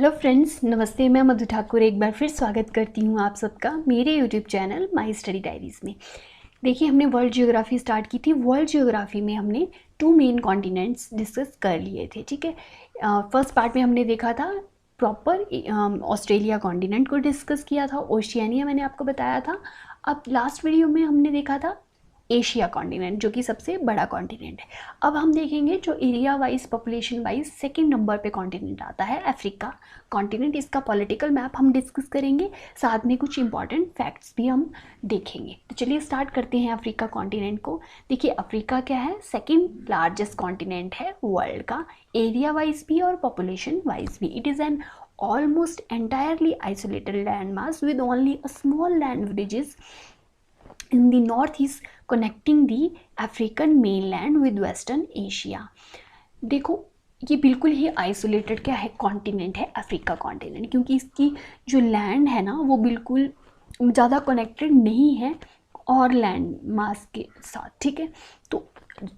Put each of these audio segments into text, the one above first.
Hello friends, नमस्ते। मैं मधु ठाकुर एक बार फिर स्वागत करती हूँ आप सबका मेरे YouTube channel my study diaries में। देखिए, हमने वर्ल्ड ज्योग्राफी स्टार्ट की थी। वर्ल्ड ज्योग्राफी में हमने 2 मेन कॉन्टिनेंट्स डिस्कस कर लिए थे, ठीक है। फर्स्ट पार्ट में हमने देखा था प्रॉपर ऑस्ट्रेलिया कॉन्टिनेंट को डिस्कस किया था, ओशियानिया मैंने आपको बताया था। अब लास्ट वीडियो में हमने देखा था एशिया कॉन्टिनेंट, जो कि सबसे बड़ा कॉन्टिनेंट है। अब हम देखेंगे जो area wise, population wise second number पे कॉन्टिनेंट आता है, अफ्रीका कॉन्टिनेंट। इसका पॉलिटिकल मैप हम डिस्कस करेंगे, साथ में कुछ इंपॉर्टेंट फैक्ट्स भी हम देखेंगे। तो चलिए स्टार्ट करते हैं अफ्रीका कॉन्टिनेंट को। देखिए, अफ्रीका क्या है, सेकंड लार्जेस्ट कॉन्टिनेंट है वर्ल्ड का, एरिया वाइज भी और पॉपुलेशन वाइज भी। It is an almost entirely isolated landmass with only a small land bridges in the northeast connecting the African mainland with Western Asia। देखो, ये बिल्कुल ही isolated क्या है, कॉन्टिनेंट है अफ्रीका कॉन्टिनेंट, क्योंकि इसकी जो लैंड है ना वो बिल्कुल ज़्यादा कनेक्टेड नहीं है और लैंड मास के साथ, ठीक है। तो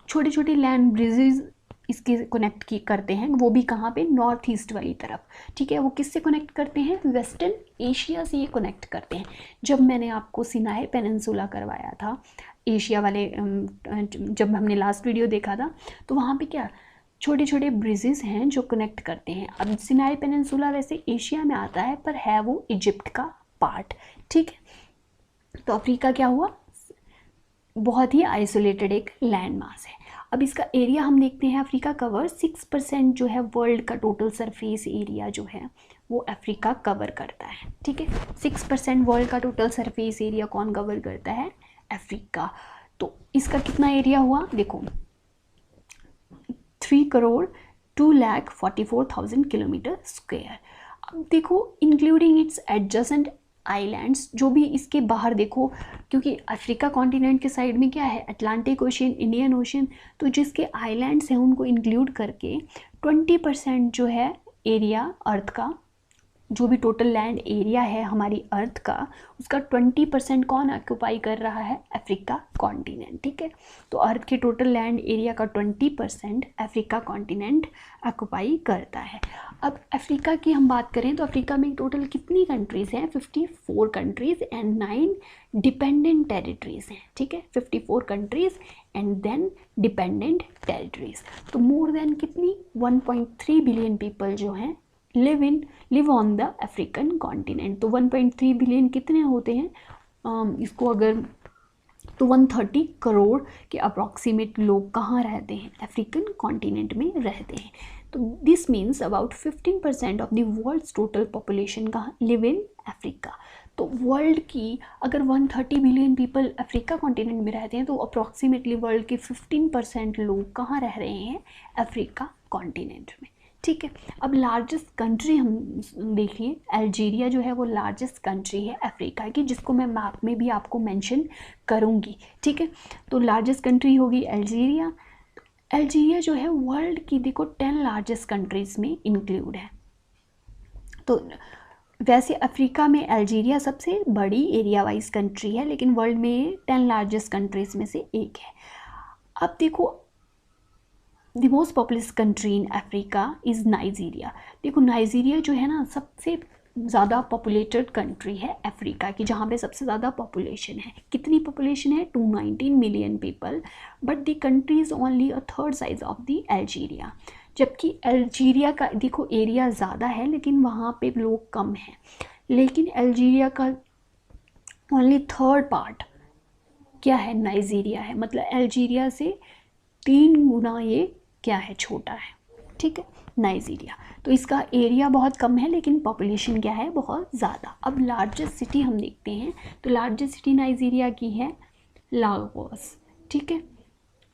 छोटे छोटे लैंड ब्रिजेज इसके कनेक्ट की करते हैं, वो भी कहाँ पे, नॉर्थ ईस्ट वाली तरफ, ठीक है। वो किससे कनेक्ट करते हैं, वेस्टर्न एशिया से ये कनेक्ट करते हैं। जब मैंने आपको सिनाई पेनिनसुला करवाया था एशिया वाले, जब हमने लास्ट वीडियो देखा था, तो वहाँ पे क्या छोटे छोटे ब्रिजेस हैं जो कनेक्ट करते हैं। अब सिनाई पेनिनसुला वैसे एशिया में आता है, पर है वो इजिप्ट का पार्ट, ठीक है। तो अफ्रीका क्या हुआ, बहुत ही आइसोलेटेड एक लैंड मास है। अब इसका एरिया हम देखते हैं, अफ्रीका कवर 6% जो है वर्ल्ड का टोटल सरफेस एरिया जो है वो अफ्रीका कवर करता है, ठीक है। 6% वर्ल्ड का टोटल सरफेस एरिया कौन कवर करता है, अफ्रीका। तो इसका कितना एरिया हुआ, देखो 3,02,44,000 किलोमीटर स्क्वायर। अब देखो, इंक्लूडिंग इट्स एडजेसेंट आइलैंड्स, जो भी इसके बाहर देखो, क्योंकि अफ्रीका कॉन्टिनेंट के साइड में क्या है, अटलांटिक ओशन, इंडियन ओशन, तो जिसके आइलैंड्स हैं उनको इंक्लूड करके 20% जो है एरिया अर्थ का, जो भी टोटल लैंड एरिया है हमारी अर्थ का, उसका 20% कौन ऑक्यूपाई कर रहा है, अफ्रीका कॉन्टिनेंट, ठीक है। तो अर्थ के टोटल लैंड एरिया का 20% अफ्रीका कॉन्टिनेंट ऑक्यूपाई करता है। अब अफ्रीका की हम बात करें तो अफ्रीका में टोटल कितनी कंट्रीज़ हैं, 54 कंट्रीज़ एंड 9 डिपेंडेंट टेरिटरीज़ हैं, ठीक है। 54 countries and then dependent territories. तो मोर देन कितनी, 1.3 बिलियन पीपल जो हैं live on the African continent. तो 1.3 बिलियन कितने होते हैं, इसको अगर तो 130 करोड़ के अप्रॉक्सीमेट लोग कहाँ रहते हैं, अफ्रीकन कॉन्टिनेंट में रहते हैं। तो this means about 15% of the world's total population कहाँ लिव इन अफ्रीका। तो वर्ल्ड की अगर 130 बिलियन पीपल अफ्रीका कॉन्टिनेंट में रहते हैं, तो अप्रॉक्सीमेटली वर्ल्ड के 15% लोग कहाँ रह रहे हैं, अफ्रीका कॉन्टिनेंट में, ठीक है। अब लार्जेस्ट कंट्री हम देखिए, अल्जीरिया जो है वो लार्जेस्ट कंट्री है अफ्रीका की, जिसको मैं मैप में भी आपको मेंशन करूँगी, ठीक है। तो लार्जेस्ट कंट्री होगी अल्जीरिया। अल्जीरिया जो है वर्ल्ड की देखो 10 लार्जेस्ट कंट्रीज़ में इंक्लूड है। तो वैसे अफ्रीका में अल्जीरिया सबसे बड़ी एरिया वाइज कंट्री है, लेकिन वर्ल्ड में 10 लार्जेस्ट कंट्रीज़ में से एक है। अब देखो, the most populous country in Africa is Nigeria. देखो, नाइजीरिया जो है ना सबसे ज़्यादा पॉपुलेटेड कंट्री है अफ्रीका की, जहाँ पे सबसे ज़्यादा पॉपुलेशन है। कितनी पॉपुलेशन है, 219 million people, but the country is only a third size of the Algeria. जबकि अल्जीरिया का देखो एरिया ज़्यादा है, लेकिन वहाँ पे लोग कम हैं। लेकिन अल्जीरिया का ओनली थर्ड पार्ट क्या है, नाइजीरिया है। मतलब अल्जीरिया से 3 गुना ये क्या है, छोटा है, ठीक है, नाइजीरिया। तो इसका एरिया बहुत कम है, लेकिन पॉपुलेशन क्या है, बहुत ज़्यादा। अब लार्जेस्ट सिटी हम देखते हैं, तो लार्जेस्ट सिटी नाइजीरिया की है लागोस, ठीक है।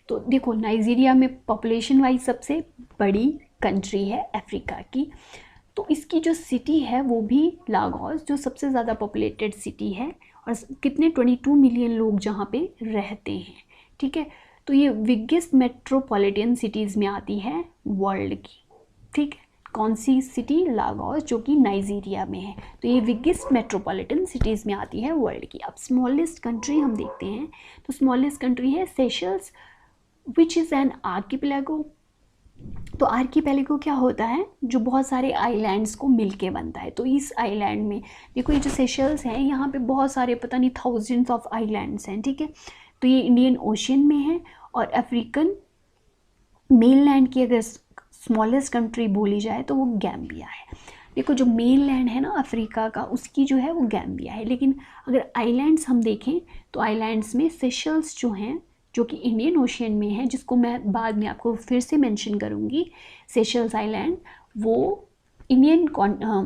तो देखो, नाइजीरिया में पॉपुलेशन वाइज सबसे बड़ी कंट्री है अफ्रीका की, तो इसकी जो सिटी है वो भी लागोस, जो सबसे ज़्यादा पॉपुलेटेड सिटी है, और कितने 22 मिलियन लोग जहाँ पे रहते हैं, ठीक है। तो ये बिगेस्ट मेट्रोपॉलिटन सिटीज़ में आती है वर्ल्ड की, ठीक है। कौन सी सिटी, लागोस, जो कि नाइजीरिया में है। तो ये बिगेस्ट मेट्रोपॉलिटन सिटीज़ में आती है वर्ल्ड की। अब स्मॉलेस्ट कंट्री हम देखते हैं, तो स्मॉलेस्ट कंट्री है Seychelles, which is an archipelago. तो तो आर्कीपेलागो क्या होता है, जो बहुत सारे आइलैंड्स को मिलके बनता है। तो इस आइलैंड में देखो ये जो सेशल्स हैं, यहाँ पे बहुत सारे पता नहीं थाउजेंड्स ऑफ आइलैंड्स हैं, ठीक है। तो ये इंडियन ओशियन में है, और अफ्रीकन मेनलैंड की अगर स्मॉलेस्ट कंट्री बोली जाए तो वो गैम्बिया है। देखो जो मेनलैंड है ना अफ्रीका का, उसकी जो है वो गैम्बिया है। लेकिन अगर आइलैंड्स हम देखें तो आइलैंड्स में सेशल्स जो हैं, जो कि इंडियन ओशियन में है, जिसको मैं बाद में आपको फिर से मेंशन करूँगी, सेशल्स आइलैंड वो इंडियन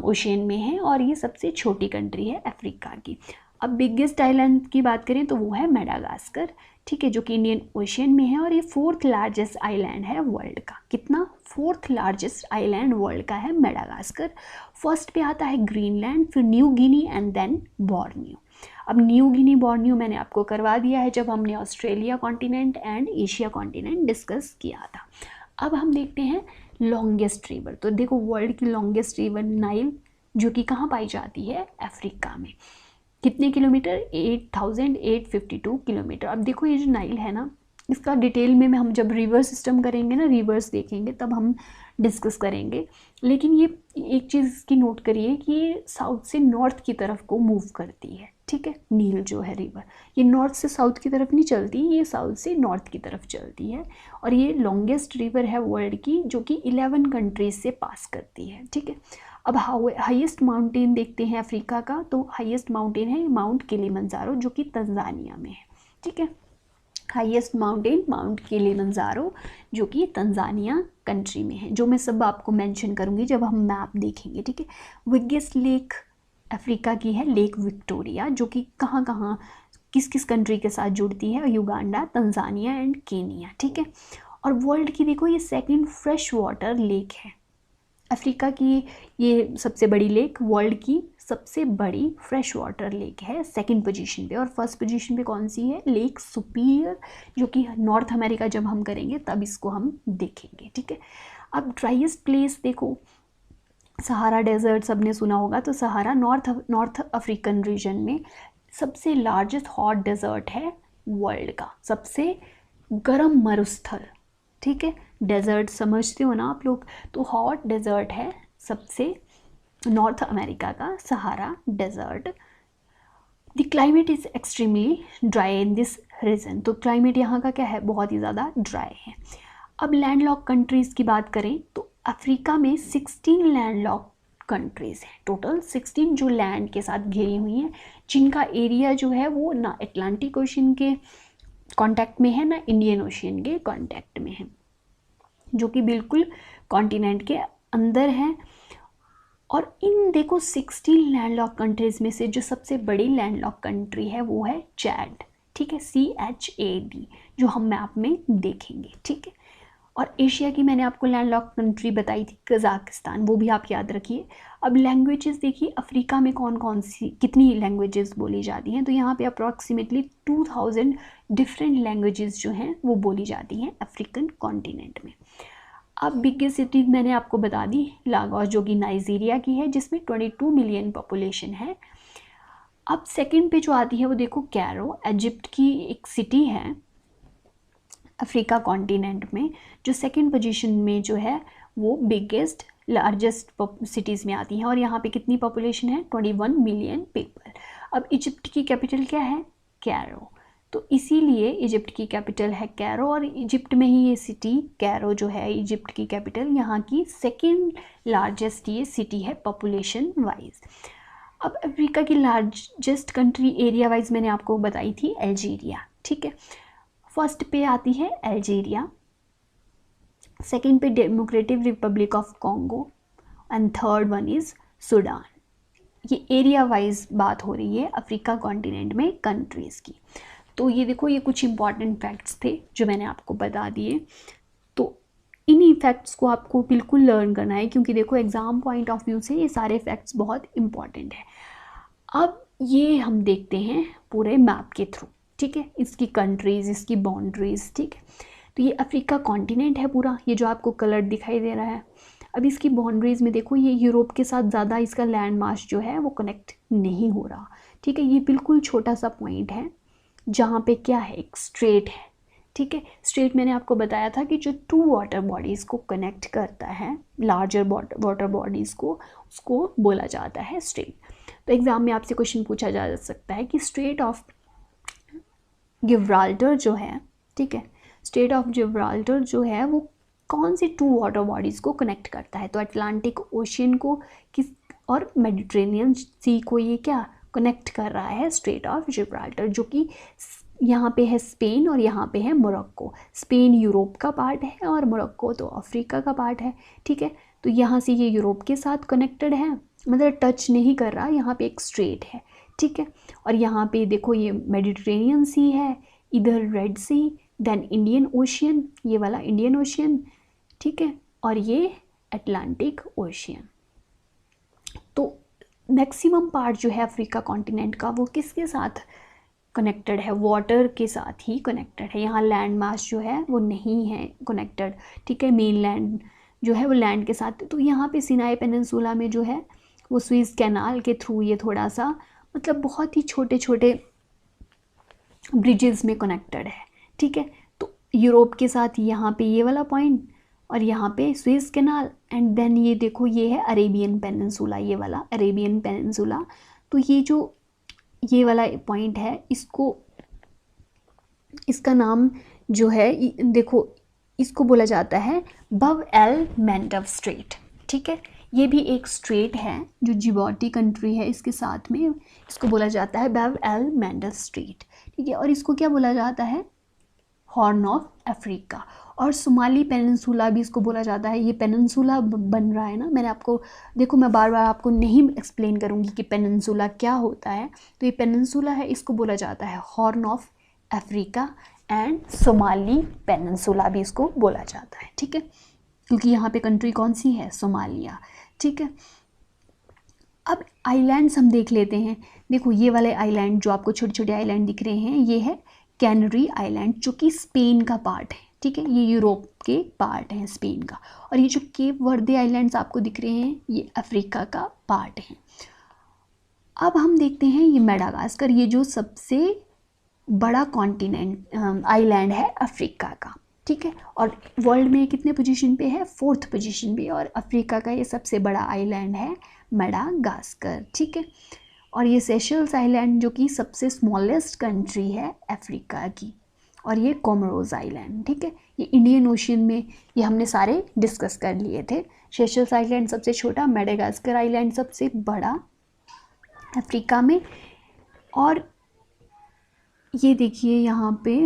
ओशियन में है, और ये सबसे छोटी कंट्री है अफ्रीका की। अब बिगेस्ट आइलैंड की बात करें तो वो है मेडागास्कर, ठीक है, जो कि इंडियन ओशियन में है, और ये 4th लार्जेस्ट आइलैंड है वर्ल्ड का। कितना? 4th लार्जेस्ट आइलैंड वर्ल्ड का है मेडागास्कर। फर्स्ट पे आता है ग्रीनलैंड, फिर New Guinea and then Borneo. अब न्यू गिनी बोर्नियो मैंने आपको करवा दिया है जब हमने Australia continent and Asia continent discuss किया था। अब हम देखते हैं लॉन्गेस्ट रिवर। तो देखो वर्ल्ड की लॉन्गेस्ट रिवर नाइल, जो कि कहाँ पाई जाती है? अफ्रीका में। कितने किलोमीटर? 8852 किलोमीटर। अब देखो ये जो नाइल है ना, इसका डिटेल में हम जब रिवर सिस्टम करेंगे ना, रिवर्स देखेंगे, तब हम डिस्कस करेंगे। लेकिन ये एक चीज़ इसकी नोट करिए कि ये साउथ से नॉर्थ की तरफ को मूव करती है, ठीक है। नील जो है रिवर, ये नॉर्थ से साउथ की तरफ नहीं चलती, ये साउथ से नॉर्थ की तरफ चलती है, और ये लॉन्गेस्ट रिवर है वर्ल्ड की, जो कि 11 कंट्रीज से पास करती है, ठीक है। अब हाईएस्ट माउंटेन देखते हैं अफ्रीका का। तो हाईएस्ट माउंटेन है माउंट किलिमंजारो, जो कि तंजानिया में है, ठीक है। हाईएस्ट माउंटेन माउंट किलिमंजारो, जो कि तंजानिया कंट्री में है, जो मैं सब आपको मेंशन करूंगी जब हम मैप देखेंगे, ठीक है। बिगेस्ट लेक अफ्रीका की है लेक विक्टोरिया, जो कि कहाँ कहाँ किस किस कंट्री के साथ जुड़ती है? युगांडा, तंजानिया एंड केनिया, ठीक है। और वर्ल्ड की देखो ये 2nd फ्रेश वाटर लेक है अफ्रीका की। ये सबसे बड़ी लेक, वर्ल्ड की सबसे बड़ी फ्रेश वाटर लेक है 2nd पोजीशन पे। और 1st पोजीशन पे कौन सी है? लेक सुपीरियर, जो कि नॉर्थ अमेरिका जब हम करेंगे तब इसको हम देखेंगे, ठीक है। अब ड्राइएस्ट प्लेस देखो, सहारा डेजर्ट सबने सुना होगा। तो सहारा नॉर्थ अफ्रीकन रीजन में सबसे लार्जेस्ट हॉट डेजर्ट है वर्ल्ड का, सबसे गर्म मरुस्थल, ठीक है। डेजर्ट समझते हो ना आप लोग, तो हॉट डेजर्ट है सबसे नॉर्थ अमेरिका का Sahara desert. The climate is extremely dry in this region. तो क्लाइमेट यहाँ का क्या है? बहुत ही ज़्यादा ड्राई है। अब लैंडलॉक कंट्रीज़ की बात करें तो अफ्रीका में 16 लैंडलॉक कंट्रीज़ हैं, टोटल 16 जो लैंड के साथ घिरी हुई हैं, जिनका एरिया जो है वो ना अटलांटिक ओशन के कॉन्टैक्ट में है ना इंडियन ओशियन के कॉन्टैक्ट में है, जो कि बिल्कुल कॉन्टिनेंट के अंदर है। और इन देखो 16 लैंडलॉक कंट्रीज़ में से जो सबसे बड़ी लैंडलॉक कंट्री है वो है चैड, ठीक है, CHAD, जो हम मैप में देखेंगे, ठीक है। और एशिया की मैंने आपको लैंडलॉक कंट्री बताई थी कज़ाकिस्तान, वो भी आप याद रखिए। अब लैंग्वेजेस देखिए अफ्रीका में कौन कौन सी कितनी लैंग्वेजेस बोली जाती हैं। तो यहाँ पे अप्रॉक्सीमेटली 2000 डिफरेंट लैंग्वेजेस जो हैं वो बोली जाती हैं अफ्रीकन कॉन्टिनेंट में। अब बिगेस्ट सिटी मैंने आपको बता दी, लागोस, जो कि नाइजीरिया की है, जिसमें 22 मिलियन पॉपुलेशन है। अब सेकंड पे जो आती है वो देखो कैरो, इजिप्ट की एक सिटी है अफ्रीका कॉन्टिनेंट में, जो 2nd पोजीशन में जो है वो बिगेस्ट लार्जेस्ट सिटीज़ में आती हैं। और यहाँ पे कितनी पॉपुलेशन है? 21 मिलियन पीपल। अब इजिप्ट की कैपिटल क्या है? कैरो। तो इसीलिए इजिप्ट की कैपिटल है कैरो, और इजिप्ट में ही ये सिटी कैरो जो है इजिप्ट की कैपिटल, यहाँ की 2nd लार्जेस्ट ये सिटी है पॉपुलेशन वाइज। अब अफ्रीका की लार्जेस्ट कंट्री एरिया वाइज मैंने आपको बताई थी अल्जीरिया, ठीक है। फर्स्ट पे आती है अल्जीरिया, सेकंड पे democratic Republic of Congo, and third one is Sudan. ये एरिया वाइज बात हो रही है अफ्रीका कॉन्टिनेंट में कंट्रीज़ की। तो ये देखो ये कुछ इंपॉर्टेंट फैक्ट्स थे जो मैंने आपको बता दिए। तो इन्हीं फैक्ट्स को आपको बिल्कुल लर्न करना है, क्योंकि देखो एग्ज़ाम पॉइंट ऑफ व्यू से ये सारे फैक्ट्स बहुत इंपॉर्टेंट है। अब ये हम देखते हैं पूरे मैप के थ्रू, ठीक है, इसकी कंट्रीज़, इसकी बाउंड्रीज़, ठीक है। तो ये अफ्रीका कॉन्टिनेंट है पूरा, ये जो आपको कलर दिखाई दे रहा है। अब इसकी बाउंड्रीज़ में देखो ये यूरोप के साथ ज़्यादा इसका लैंड मास जो है वो कनेक्ट नहीं हो रहा, ठीक है। ये बिल्कुल छोटा सा पॉइंट है जहाँ पे क्या है, एक स्ट्रेट है, ठीक है। स्ट्रेट मैंने आपको बताया था कि जो टू वाटर बॉडीज़ को कनेक्ट करता है, लार्जर वाटर बॉडीज़ को, उसको बोला जाता है स्ट्रेट। तो एग्ज़ाम में आपसे क्वेश्चन पूछा जा सकता है कि स्ट्रेट ऑफ गिब्राल्टर जो है, ठीक है, स्ट्रेट ऑफ गिब्राल्टर जो है वो कौन सी टू वाटर बॉडीज़ को कनेक्ट करता है? तो अटलांटिक ओशियन को किस और मेडिटेरेनियन सी को ये क्या कनेक्ट कर रहा है? स्ट्रेट ऑफ गिब्राल्टर, जो कि यहाँ पे है स्पेन और यहाँ पे है मोरक्को। स्पेन यूरोप का पार्ट है और मोरक्को तो अफ्रीका का पार्ट है, ठीक है। तो यहाँ से ये यूरोप के साथ कनेक्टेड है, मतलब टच नहीं कर रहा, यहाँ पे एक स्ट्रेट है, ठीक है। और यहाँ पे देखो ये मेडिटेरेनियन सी है, इधर रेड सी, देन इंडियन ओशियन, ये वाला इंडियन ओशियन, ठीक है, और ये अटलांटिक ओशियन। तो मैक्सिमम पार्ट जो है अफ्रीका कॉन्टिनेंट का वो किसके साथ कनेक्टेड है? वाटर के साथ ही कनेक्टेड है। यहाँ लैंड मास जो है वो नहीं है कनेक्टेड, ठीक है, मेन लैंड जो है वो लैंड के साथ। तो यहाँ पे सिनाई पेनिनसुला में जो है वो स्विस कैनाल के थ्रू ये थोड़ा सा, मतलब बहुत ही छोटे छोटे ब्रिजेस में कनेक्टेड है, ठीक है। तो यूरोप के साथ यहाँ पे ये वाला पॉइंट और यहाँ पे स्विस कैनाल, एंड देन ये देखो ये है अरेबियन पेनिनसुला, ये वाला अरेबियन पेनिनसुला। तो ये जो ये वाला पॉइंट है, इसका नाम जो है देखो, इसको बोला जाता है बब एल मेंडव स्ट्रेट, ठीक है। ये भी एक स्ट्रेट है जो जिबौटी कंट्री है इसके साथ में, इसको बोला जाता है बब एल मेंडव स्ट्रेट, ठीक है। और इसको क्या बोला जाता है? Horn of Africa. और सोमाली पेनिनसुला भी इसको बोला जाता है। ये पेनिनसुला बन रहा है ना, मैंने आपको देखो, मैं बार बार आपको नहीं एक्सप्लेन करूँगी कि पेनिनसुला क्या होता है। तो ये पेनिनसुला है, इसको बोला जाता है horn of Africa, and Somali peninsula भी इसको बोला जाता है, ठीक है, क्योंकि यहाँ पे कंट्री कौन सी है? सोमालिया, ठीक है। अब आइलैंड्स हम देख लेते हैं। देखो ये वाले आइलैंड जो आपको छोटे छोटे आइलैंड दिख रहे हैं, ये है कैनरी आइलैंड जो कि स्पेन का पार्ट है, ठीक है, ये यूरोप के पार्ट हैं स्पेन का। और ये जो केप वर्दे आइलैंड्स आपको दिख रहे हैं ये अफ्रीका का पार्ट हैं। अब हम देखते हैं ये मेडागास्कर, ये जो सबसे बड़ा कॉन्टिनेंट आइलैंड है अफ्रीका का, ठीक है। और वर्ल्ड में कितने पोजीशन पे है? 4th पोजीशन पे। और अफ्रीका का ये सबसे बड़ा आइलैंड है मेडागास्कर, ठीक है। और ये सेशल्स आइलैंड जो कि सबसे स्मॉलेस्ट कंट्री है अफ्रीका की। और ये कोमोरोस आइलैंड, ठीक है, ये इंडियन ओशियन में, ये हमने सारे डिस्कस कर लिए थे। सेशल्स आइलैंड सबसे छोटा, मेडागास्कर आइलैंड सबसे बड़ा अफ्रीका में। और ये देखिए यहाँ पे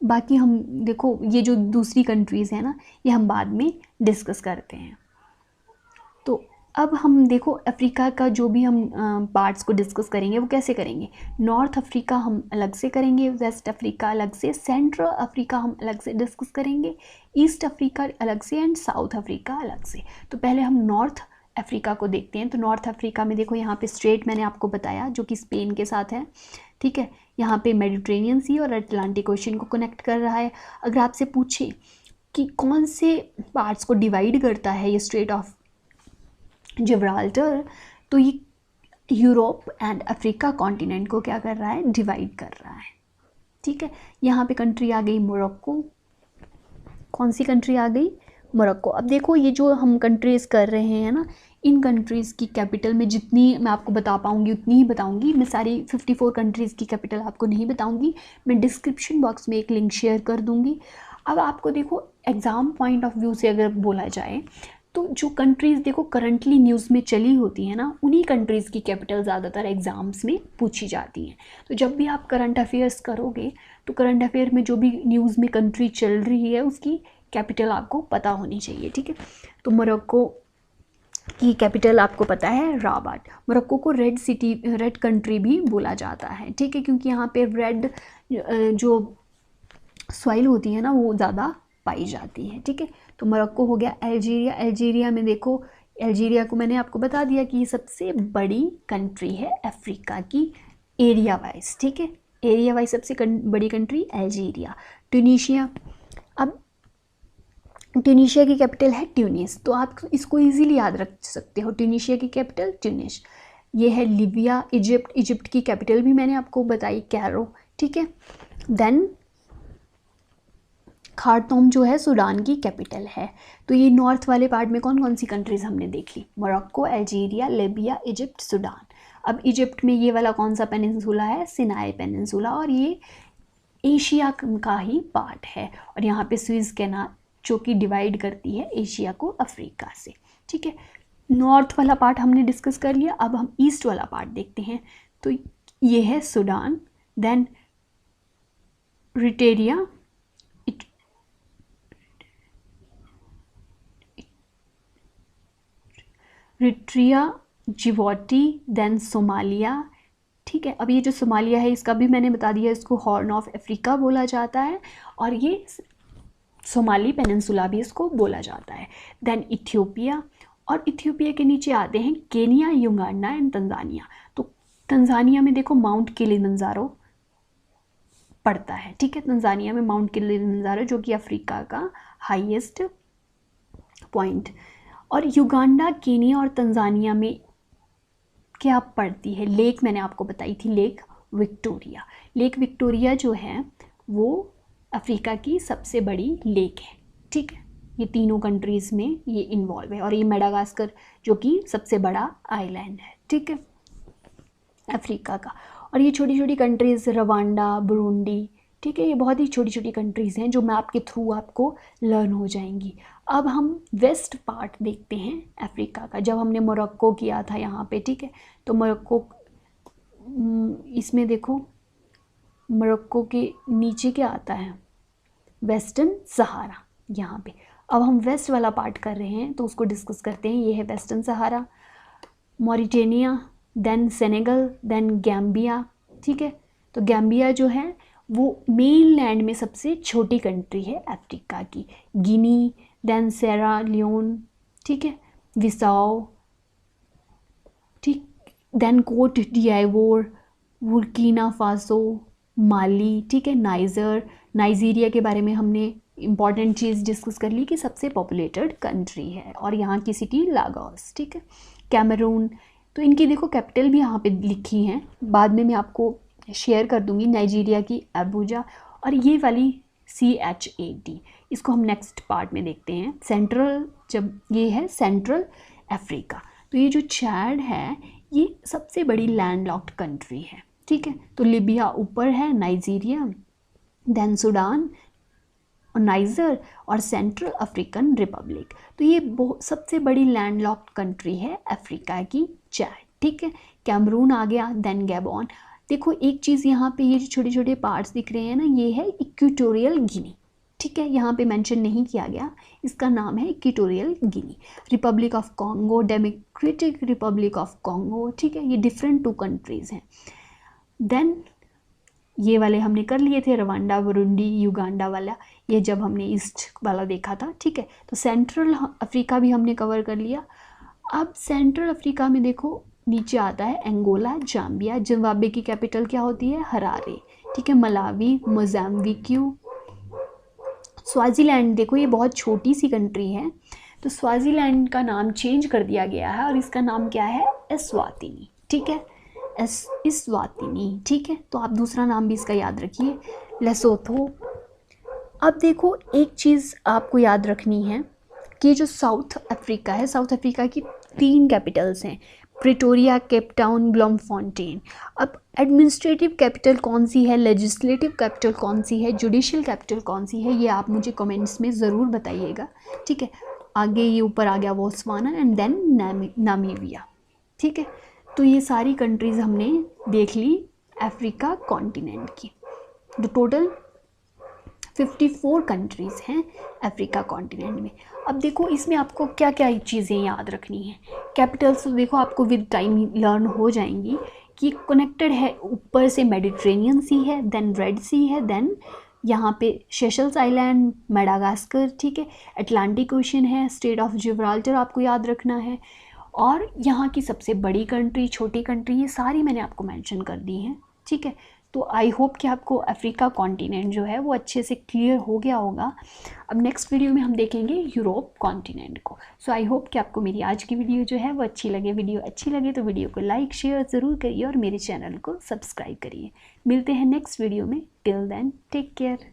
बाकी हम देखो, ये जो दूसरी कंट्रीज़ हैं ना, ये हम बाद में डिस्कस करते हैं। तो अब हम देखो अफ्रीका का जो भी हम पार्ट्स को डिस्कस करेंगे वो कैसे करेंगे? नॉर्थ अफ्रीका हम अलग से करेंगे, वेस्ट अफ्रीका अलग से, सेंट्रल अफ्रीका हम अलग से डिस्कस करेंगे, ईस्ट अफ्रीका अलग से, एंड साउथ अफ्रीका अलग से। तो पहले हम नॉर्थ अफ्रीका को देखते हैं। तो नॉर्थ अफ्रीका में देखो यहाँ पे स्ट्रेट मैंने आपको बताया जो कि स्पेन के साथ है, ठीक है। यहाँ पे मेडिटेरेनियन सी और अटलांटिक ओशियन को कनेक्ट कर रहा है। अगर आपसे पूछे कि कौन से पार्ट्स को डिवाइड करता है ये स्ट्रेट ऑफ जिब्राल्टर, तो ये यूरोप एंड अफ्रीका कॉन्टिनेंट को क्या कर रहा है? डिवाइड कर रहा है, ठीक है। यहाँ पे कंट्री आ गई मोरक्को। कौन सी कंट्री आ गई? मोरक्को। अब देखो ये जो हम कंट्रीज़ कर रहे हैं ना, इन कंट्रीज़ की कैपिटल में जितनी मैं आपको बता पाऊँगी उतनी ही बताऊँगी। मैं सारी 54 कंट्रीज़ की कैपिटल आपको नहीं बताऊँगी। मैं डिस्क्रिप्शन बॉक्स में एक लिंक शेयर कर दूँगी। अब आपको देखो एग्ज़ाम पॉइंट ऑफ व्यू से अगर बोला जाए तो जो कंट्रीज़ देखो करंटली न्यूज़ में चली होती है ना, उन्हीं कंट्रीज़ की कैपिटल ज़्यादातर एग्ज़ाम्स में पूछी जाती हैं। तो जब भी आप करंट अफेयर्स करोगे तो करंट अफेयर में जो भी न्यूज़ में कंट्री चल रही है उसकी कैपिटल आपको पता होनी चाहिए, ठीक है। तो मोरक्को की कैपिटल आपको पता है राबाट। मोरक्को को रेड सिटी, रेड कंट्री भी बोला जाता है, ठीक है, क्योंकि यहाँ पे रेड जो सॉइल होती है ना वो ज़्यादा पाई जाती है, ठीक है। तो मोरक्को हो गया। अल्जीरिया, अल्जीरिया में देखो, अल्जीरिया को मैंने आपको बता दिया कि ये सबसे बड़ी कंट्री है अफ्रीका की एरिया वाइज, ठीक है, एरिया वाइज सबसे बड़ी कंट्री अल्जीरिया। ट्यूनीशिया, अब ट्यूनीशिया की कैपिटल है ट्यूनिस, तो आप इसको इजीली याद रख सकते हो, ट्यूनीशिया की कैपिटल ट्यूनिस। ये है लीबिया, इजिप्ट, इजिप्ट की कैपिटल भी मैंने आपको बताई कैरो, ठीक है। देन खार्तूम जो है सूडान की कैपिटल है। तो ये नॉर्थ वाले पार्ट में कौन कौन सी कंट्रीज़ हमने देख ली, Morocco, Algeria, Libya, Egypt, Sudan. अब इजिप्ट में ये वाला कौन सा पेनिनसुला है, सिनाई पेनिनसुला, और ये एशिया का ही पार्ट है। और यहाँ पे स्विस कैनाल जो कि डिवाइड करती है एशिया को अफ्रीका से। ठीक है, नॉर्थ वाला पार्ट हमने डिस्कस कर लिया। अब हम ईस्ट वाला पार्ट देखते हैं। तो ये है सूडान, देन रिटेरिया, रिट्रिया, जिबौटी, देन सोमालिया। ठीक है, अब ये जो सोमालिया है इसका भी मैंने बता दिया, इसको हॉर्न ऑफ अफ्रीका बोला जाता है, और ये सोमाली पेनिनसुला भी इसको बोला जाता है। देन इथियोपिया, और इथियोपिया के नीचे आते हैं केनिया, युगांडा एंड तंजानिया। तो तंजानिया में देखो माउंट किलिमंजारो पड़ता है। ठीक है, तंजानिया में माउंट किलिमंजारो जो कि अफ्रीका का हाईएस्ट पॉइंट। और युगांडा, केनिया और तंजानिया में क्या पड़ती है, लेक मैंने आपको बताई थी, लेक विक्टोरिया। लेक विक्टोरिया जो है वो अफ्रीका की सबसे बड़ी लेक है। ठीक है, ये तीनों कंट्रीज़ में ये इन्वॉल्व है, और ये मेडागास्कर जो कि सबसे बड़ा आइलैंड है। ठीक है, अफ्रीका का। और ये छोटी छोटी कंट्रीज़ रवांडा, बुरुंडी, ठीक है, ये बहुत ही छोटी छोटी कंट्रीज़ हैं जो मैप के थ्रू आपको लर्न हो जाएंगी। अब हम वेस्ट पार्ट देखते हैं अफ्रीका का। जब हमने मोरक्को किया था यहाँ पे, ठीक है, तो मोरक्को, इसमें देखो मोरक्को के नीचे क्या आता है, वेस्टर्न सहारा यहाँ पे। अब हम वेस्ट वाला पार्ट कर रहे हैं तो उसको डिस्कस करते हैं। ये है western Sahara, Mauritania, then Senegal, then Gambia. ठीक है, तो गैम्बिया जो है वो मेन लैंड में सबसे छोटी कंट्री है अफ्रीका की। गिनी, देन सेरा लियोन, ठीक है, विसाओ, ठीक, देन कोट डिआइवोर, बुर्किना फासो, माली, ठीक है, नाइजीरिया के बारे में हमने इम्पॉर्टेंट चीज़ डिस्कस कर ली कि सबसे पॉपुलेटेड कंट्री है, और यहाँ की सिटी लागोस। ठीक है, कैमरून, तो इनकी देखो कैपिटल भी यहाँ पे लिखी हैं, बाद में मैं आपको शेयर कर दूँगी, नाइजीरिया की अबूजा, और ये वाली CHAD, इसको हम नेक्स्ट पार्ट में देखते हैं। सेंट्रल, जब ये है सेंट्रल अफ्रीका, तो ये जो चैड है ये सबसे बड़ी लैंडलॉक्ड कंट्री है। ठीक है, तो लिबिया ऊपर है, नाइजीरिया, देन सूडान, नाइजर, और सेंट्रल अफ्रीकन रिपब्लिक। तो ये सबसे बड़ी लैंडलॉक्ड कंट्री है अफ्रीका की, चैड। ठीक है, कैमरून आ गया, देन गैबॉन। देखो एक चीज़ यहाँ पे, ये जो छोटे छोटे पार्ट्स दिख रहे हैं ना, ये है इक्वेटोरियल गिनी। ठीक है, यहाँ पे मेंशन नहीं किया गया, इसका नाम है Equatorial Guinea. Republic of Congo, democratic Republic of Congo. ठीक है, ये डिफरेंट 2 कंट्रीज़ हैं। देन ये वाले हमने कर लिए थे, रवांडा, बुरुंडी, युगांडा वाला, ये जब हमने ईस्ट वाला देखा था। ठीक है, तो सेंट्रल अफ्रीका भी हमने कवर कर लिया। अब सेंट्रल अफ्रीका में देखो नीचे आता है एंगोला, जाम्बिया, जिम्बाब्वे की कैपिटल क्या होती है, हरारे। ठीक है, मलावी, मोजाम्बिक्यू, स्वाजीलैंड, देखो ये बहुत छोटी सी कंट्री है, तो स्वाजीलैंड का नाम चेंज कर दिया गया है और इसका नाम क्या है, एस्वातिनी। ठीक है, इस्वातिनी। ठीक है, तो आप दूसरा नाम भी इसका याद रखिए, लेसोथो। अब देखो एक चीज़ आपको याद रखनी है कि जो साउथ अफ्रीका है, साउथ अफ्रीका की 3 कैपिटल्स हैं, प्रिटोरिया, केप टाउन, ब्लॉमफॉन्टेन। अब एडमिनिस्ट्रेटिव कैपिटल कौन सी है, लेजिस्लेटिव कैपिटल कौन सी है, जुडिशियल कैपिटल कौन सी है, ये आप मुझे कमेंट्स में ज़रूर बताइएगा। ठीक है, आगे ये ऊपर आ गया बोत्सवाना एंड देन नामीबिया। ठीक है, तो ये सारी कंट्रीज़ हमने देख ली अफ्रीका कॉन्टिनेंट की। तो टोटल 54 कंट्रीज़ हैं अफ्रीका कॉन्टिनेंट में। अब देखो इसमें आपको क्या क्या चीज़ें याद रखनी है। कैपिटल्स तो देखो आपको विद टाइम लर्न हो जाएंगी कि कनेक्टेड है, ऊपर से मेडिटेरेनियन सी है, देन रेड सी है, देन यहाँ पे सेशल्स आइलैंड, मेडागास्कर, ठीक है, अटलांटिक ओशन है, स्टेट ऑफ जिब्राल्टर आपको याद रखना है, और यहाँ की सबसे बड़ी कंट्री, छोटी कंट्री, ये सारी मैंने आपको मेंशन कर दी हैं। ठीक है, तो आई होप कि आपको अफ्रीका कॉन्टिनेंट जो है वो अच्छे से क्लियर हो गया होगा। अब नेक्स्ट वीडियो में हम देखेंगे यूरोप कॉन्टिनेंट को। सो आई होप कि आपको मेरी आज की वीडियो जो है वो अच्छी लगे। वीडियो अच्छी लगे तो वीडियो को लाइक शेयर ज़रूर करिए और मेरे चैनल को सब्सक्राइब करिए। मिलते हैं नेक्स्ट वीडियो में। Till then take care.